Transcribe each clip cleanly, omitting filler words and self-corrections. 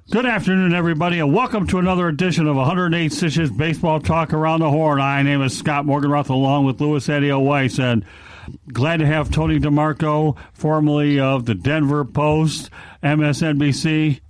Good afternoon, everybody, and welcome to another edition of 108 Stitches Baseball Talk Around the Horn. My name is Scott Morganroth, along with Louis Adio Weiss, and glad to have Tony DeMarco, formerly of the Denver Post, MSNBC, ...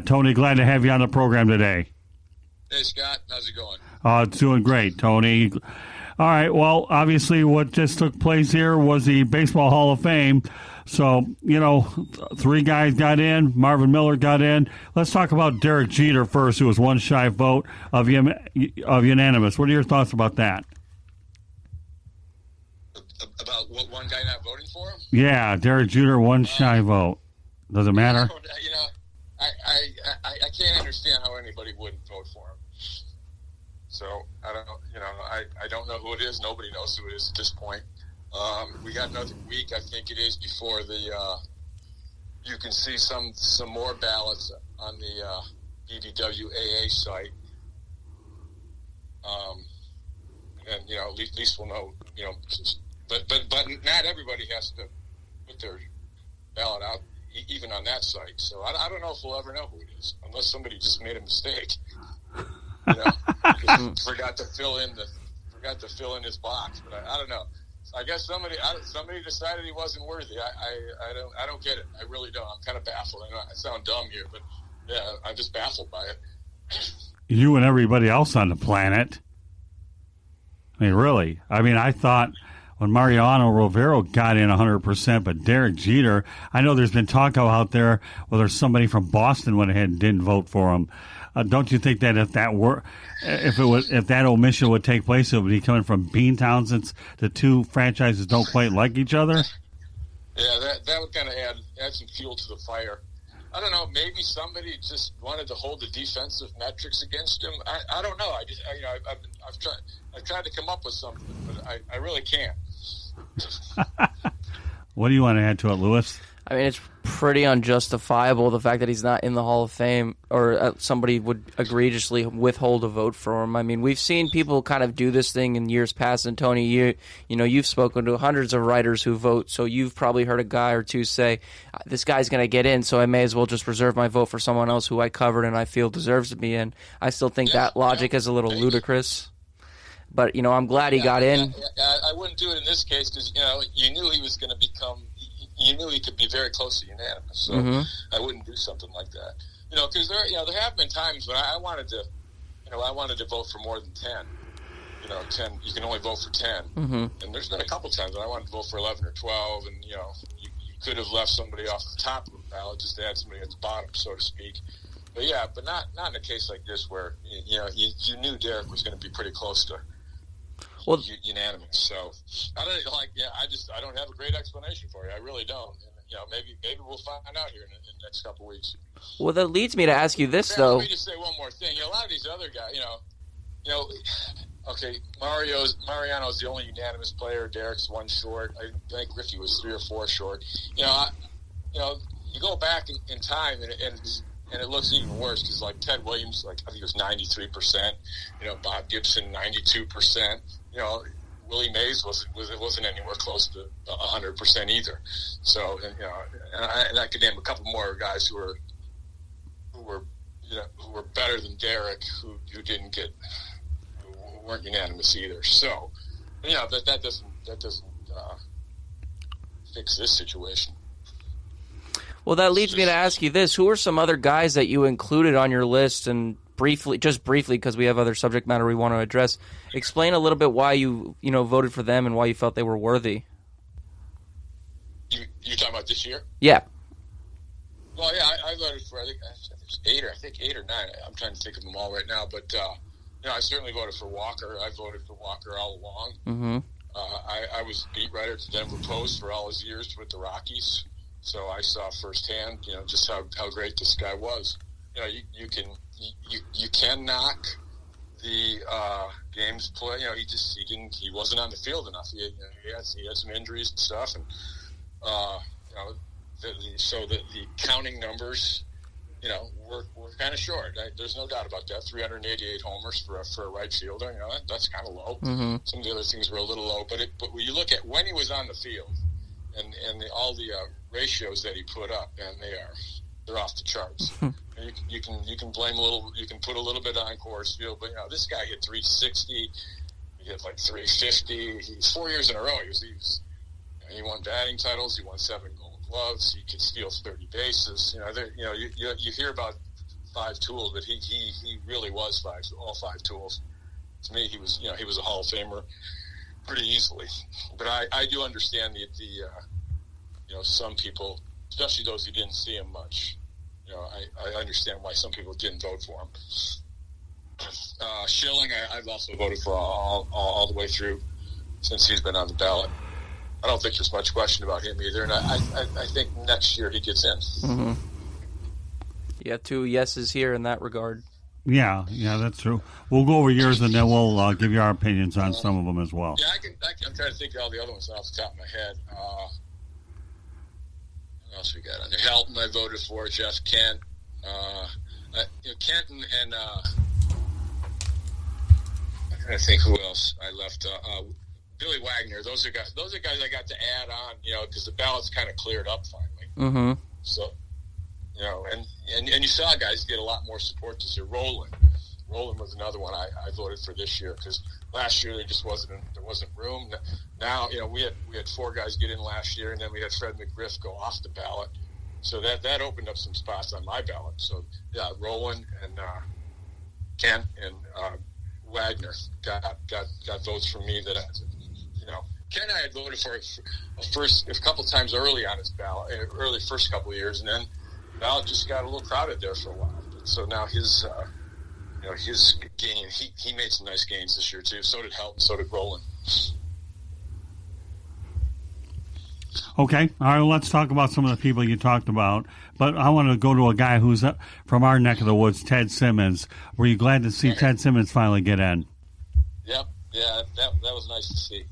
Tony, glad to have you on the program today. Hey, Scott. How's it going? It's doing great, Tony. All right, well, obviously what just took place here was the Baseball Hall of Fame. So, three guys got in. Marvin Miller got in. Let's talk about Derek Jeter first, who was one shy vote of unanimous. What are your thoughts about that? About what, one guy not voting for him? Yeah, Derek Jeter, one shy vote. Does it matter? I can't understand how anybody wouldn't vote for him. So I don't know who it is. Nobody knows who it is at this point. We got another week, I think it is, before you can see some more ballots on the BBWAA site. And at least we'll know, but not everybody has to put their ballot out even on that site. So I don't know if we'll ever know who it is unless somebody just made a mistake. Forgot to fill in his box, but I don't know. I guess somebody decided he wasn't worthy. I don't get it. I really don't. I'm kind of baffled. I know I sound dumb here, but yeah, I'm just baffled by it. You and everybody else on the planet. I mean, really. I thought when Mariano Rivera got in 100%, but Derek Jeter, I know there's been talk out there whether somebody from Boston went ahead and didn't vote for him. Don't you think that if that omission would take place, it would be coming from Beantown, since the two franchises don't quite like each other? Yeah, that would kind of add some fuel to the fire. I don't know. Maybe somebody just wanted to hold the defensive metrics against him. I don't know. I've tried to come up with something, but I really can't. What do you want to add to it, Louis? It's pretty unjustifiable, the fact that he's not in the Hall of Fame, or somebody would egregiously withhold a vote for him. We've seen people kind of do this thing in years past, and Tony, you've spoken to hundreds of writers who vote, so you've probably heard a guy or two say, this guy's going to get in, so I may as well just reserve my vote for someone else who I covered and I feel deserves to be in. I still think that logic is a little ludicrous. But, I'm glad he got in. I wouldn't do it in this case because, you knew he was going to become... You knew he could be very close to unanimous, so I wouldn't do something like that. Because there have been times when I wanted to, vote for more than 10. 10. You can only vote for 10, and there's been a couple times when I wanted to vote for 11 or 12, and you could have left somebody off the top of the ballot just to add somebody at the bottom, so to speak. But not in a case like this where you knew Derek was going to be pretty close to. Unanimous. So I don't have a great explanation for you. I really don't. And, maybe we'll find out here in the next couple of weeks. Well, that leads me to ask you this, though. Let me just say one more thing. A lot of these other guys, okay, Mariano's the only unanimous player. Derek's one short. I think Griffey was 3 or 4 short. You go back in time and it looks even worse because, like, Ted Williams, I think it was 93%. Bob Gibson, 92%. Willie Mays wasn't anywhere close to 100% either. So, and I could name a couple more guys who were better than Derek, who weren't unanimous either. So, but that doesn't fix this situation. Well, that leads me to ask you this: who are some other guys that you included on your list? And briefly, because we have other subject matter we want to address, explain a little bit why you voted for them and why you felt they were worthy. You're talking about this year? Yeah. Well, yeah, I voted for I think it's 8 or 9. I'm trying to think of them all right now, but I certainly voted for Walker. I voted for Walker all along. Mm-hmm. I was beat writer at the Denver Post for all his years with the Rockies, so I saw firsthand, just how great this guy was. You can knock the games play. He wasn't on the field enough. He had some injuries and stuff, and so the counting numbers, were kind of short. There's no doubt about that. 388 homers for a right fielder. That's kind of low. Mm-hmm. Some of the other things were a little low, but when you look at when he was on the field and all the ratios that he put up, and they're off the charts. can blame a little. You can put a little bit on Coors Field, but this guy hit 360. He hit like 350. He's 4 years in a row. He won batting titles. He won 7 Gold Gloves. He could steal 30 bases. You hear about 5 tools, but he really was all 5 tools. To me, he was a Hall of Famer pretty easily. But I do understand the some people, especially those who didn't see him much. I understand why some people didn't vote for him. Schilling, I've also voted for all the way through since he's been on the ballot. I don't think there's much question about him either, and I think next year he gets in. Mm-hmm. Yeah, 2 yeses here in that regard. Yeah, that's true. We'll go over yours, and then we'll give you our opinions on some of them as well. Yeah, I'm trying to think of all the other ones off the top of my head. What else we got on there? Helton, I voted for. Jeff Kent. Kenton and I'm trying to think who else I left. Billy Wagner. Those are guys I got to add on, because the ballot's kind of cleared up finally. Mm-hmm. So, and you saw guys get a lot more support this year. Roland was another one I voted for this year, because last year there wasn't room. Now we had 4 guys get in last year, and then we had Fred McGriff go off the ballot, so that opened up some spots on my ballot. So yeah, Roland and Kent and Wagner got votes from me that Ken and I had voted for a couple times early on his ballot, early first couple of years, and then the ballot just got a little crowded there for a while. So now his gain, he made some nice gains this year too. So did Helton, so did Roland. Okay, all right. Well, let's talk about some of the people you talked about. But I want to go to a guy who's from our neck of the woods, Ted Simmons. Were you glad to see Ted Simmons finally get in? Yep. Yeah, that was nice to see.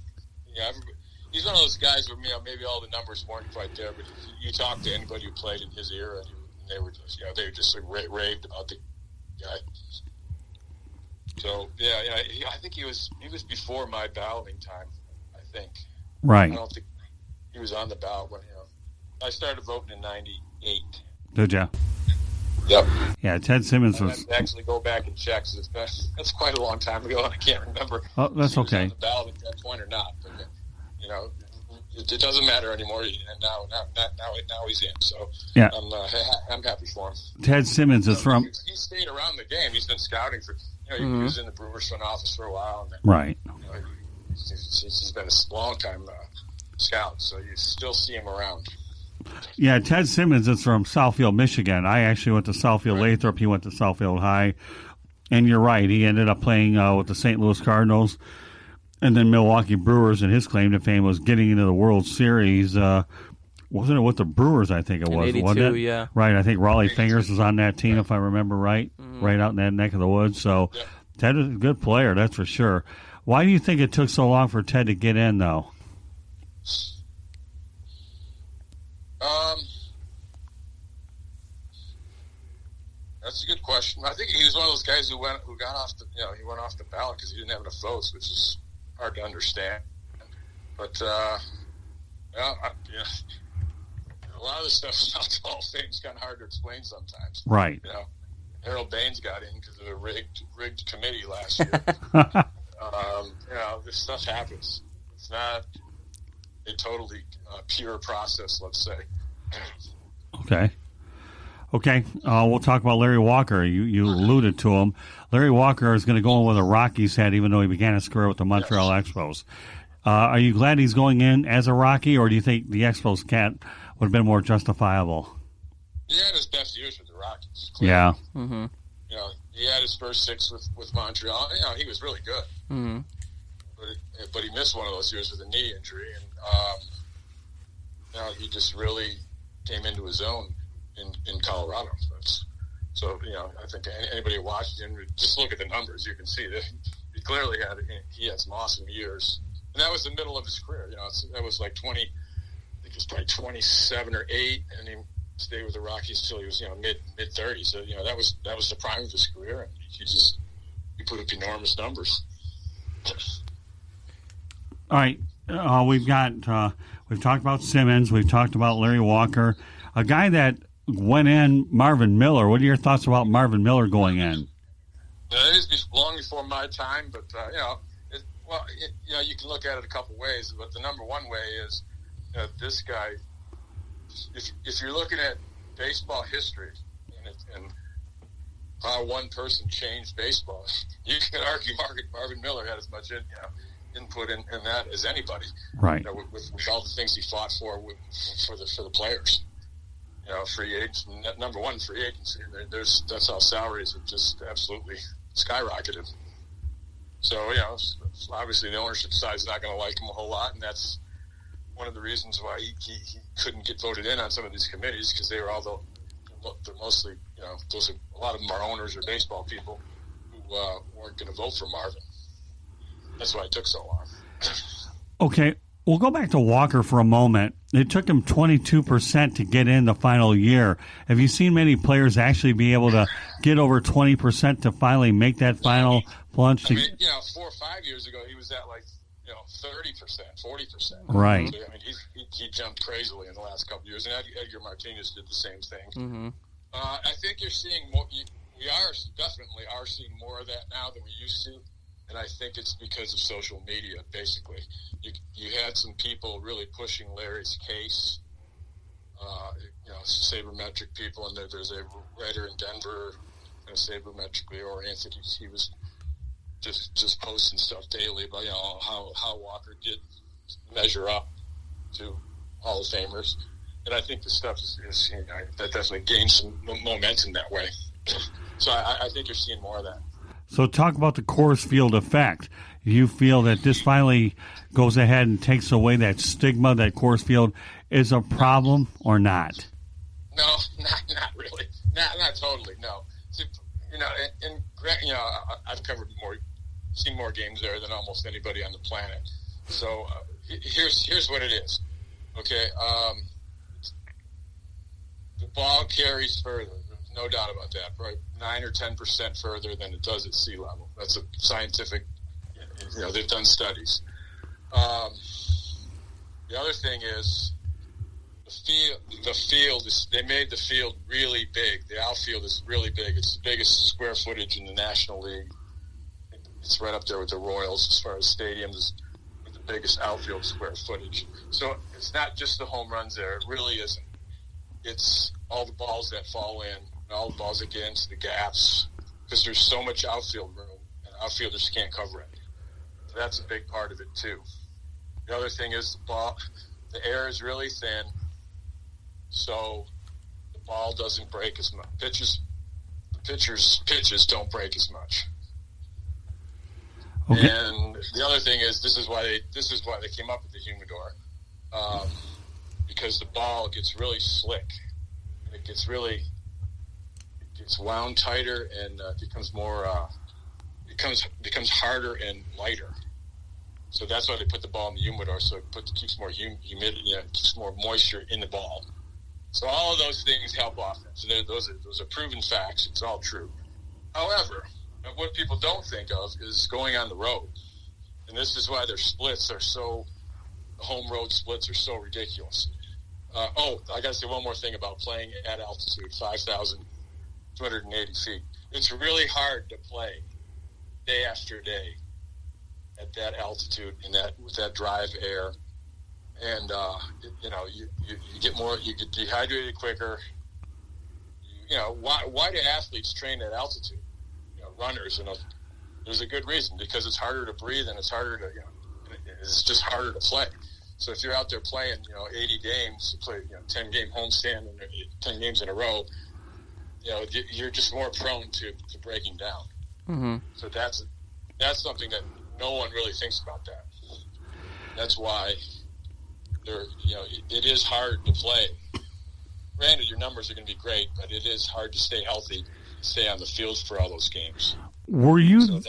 Yeah, he's one of those guys where maybe all the numbers weren't quite there, but you talk to anybody who played in his era, and they were just raved about the guy. So yeah, I think he was before my balloting time. I think. Right. I don't think he was on the ballot when I started voting in '98. Did you? Yep. Yeah, Ted Simmons was. I have to actually go back and check. That's quite a long time ago, and I can't remember. Oh, that's okay. On the ballot at that point or not? But, it doesn't matter anymore. And now he's in. So yeah, I'm happy for him. Ted Simmons is from. He stayed around the game. He's been scouting for. He was in the Brewers front office for a while. And then, right. He's been a long time scout, so you still see him around. Yeah, Ted Simmons is from Southfield, Michigan. I actually went to Southfield Lathrop. He went to Southfield High. And you're right. He ended up playing with the St. Louis Cardinals and then Milwaukee Brewers, and his claim to fame was getting into the World Series. Wasn't it with the Brewers, I think it was, 82, wasn't it? Yeah. Right. I think Raleigh Fingers was on that team, if I remember right, right out in that neck of the woods. So Ted is a good player, that's for sure. Why do you think it took so long for Ted to get in, though? That's a good question. I think he was one of those guys who went off the ballot because he didn't have enough votes, which is hard to understand. But a lot of this stuff about the Hall of Fame is kind of hard to explain sometimes. Right. Harold Baines got in because of a rigged committee last year. This stuff happens. It's not a totally pure process, let's say. Okay. We'll talk about Larry Walker. You alluded to him. Larry Walker is going to go in with a Rockies hat, even though he began his career with the Montreal Expos. Are you glad he's going in as a Rocky, or do you think the Expos cat would have been more justifiable? He had his best years with the Rockies. Clearly. Yeah. Mm-hmm. He had his first 6 with Montreal. He was really good. Mm-hmm. But he missed one of those years with a knee injury, and he just really came into his own in Colorado. So I think anybody who watched him, just look at the numbers, you can see that he clearly had some awesome years, and that was the middle of his career. That was like 20. I think it was probably 27 or 8, and he stayed with the Rockies until he was mid 30s. So that was the prime of his career, and he put up enormous numbers. All right, we've talked about Simmons, we've talked about Larry Walker, a guy that went in Marvin Miller. What are your thoughts about Marvin Miller going in? It is long before my time, but you can look at it a couple ways. But the number one way is this guy. If you're looking at baseball history and how one person changed baseball, you can argue Marvin Miller had as much input in that as anybody. Right. With all the things he fought for the players. Free agents. Number one, free agency. That's how salaries have just absolutely skyrocketed. So obviously the ownership side is not going to like him a whole lot, and that's one of the reasons why he couldn't get voted in on some of these committees, because they were they're mostly a lot of them are owners or baseball people who weren't going to vote for Marvin. That's why it took so long. Okay. We'll go back to Walker for a moment. It took him 22% to get in the final year. Have you seen many players actually be able to get over 20% to finally make that final plunge? 4 or 5 years ago, he was at 30%, 40%. Right. So, he jumped crazily in the last couple of years, and Edgar Martinez did the same thing. Mm-hmm. I think you're seeing more. We definitely are seeing more of that now than we used to. And I think it's because of social media, basically. You had some people really pushing Larry's case, sabermetric people, and there's a writer in Denver, sabermetrically oriented. He was just posting stuff daily about how Walker did measure up to Hall of Famers. And I think the stuff is that definitely gained some momentum that way. So I think you're seeing more of that. So talk about the Coors Field effect. You feel that this finally goes ahead and takes away that stigma that Coors Field is a problem or not? No, not really. Not totally, no. So, I've seen more games there than almost anybody on the planet. So here's what it is. Okay, the ball carries further. No doubt about that, right? 9 or 10% further than it does at sea level. That's a scientific, they've done studies. The other thing is the field is, they made the field really big. The outfield is really big. It's the biggest square footage in the National League. It's right up there with the Royals as far as stadiums, with the biggest outfield square footage. So it's not just the home runs there. It really isn't. It's all the balls that fall in, all the balls that get into the gaps, because there's so much outfield room, and outfielders can't cover it. So that's a big part of it, too. The other thing is the air is really thin, so the ball doesn't break as much. The pitcher's pitches don't break as much. Okay. And the other thing is, this is why they came up with the humidor, because the ball gets really slick. It gets wound tighter and becomes more becomes harder and lighter. So that's why they put the ball in the humidor, so it keeps more humidity, keeps more moisture in the ball. So all of those things help offense. And those are proven facts. It's all true. However, what people don't think of is going on the road, and this is why their splits are the home road splits are so ridiculous. I got to say one more thing about playing at altitude, 5,280 feet. It's really hard to play day after day at that altitude with that drive air, and you get dehydrated quicker. Why do athletes train at altitude? Runners, there's a good reason, because it's harder to breathe and it's harder to it's just harder to play. So if you're out there playing, 80 games, you play, 10 game homestand and 10 games in a row, you're just more prone to breaking down. Mm-hmm. So that's something that no one really thinks about that. That's why it is hard to play. Granted, your numbers are going to be great, but it is hard to stay healthy, stay on the field for all those games. Were you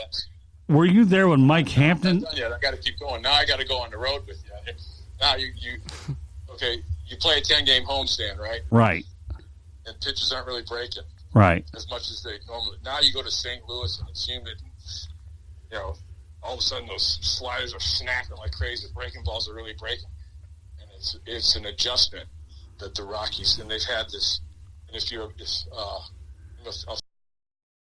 there when Mike Hampton? Yeah, I got to keep going. Now I got to go on the road with you. Now you play a 10-game homestand, right? Right. And pitches aren't really breaking. Right. As much as they normally. Now you go to St. Louis and it's humid. And, all of a sudden those sliders are snapping like crazy. The breaking balls are really breaking, and it's an adjustment that the Rockies, and they've had this And if I'll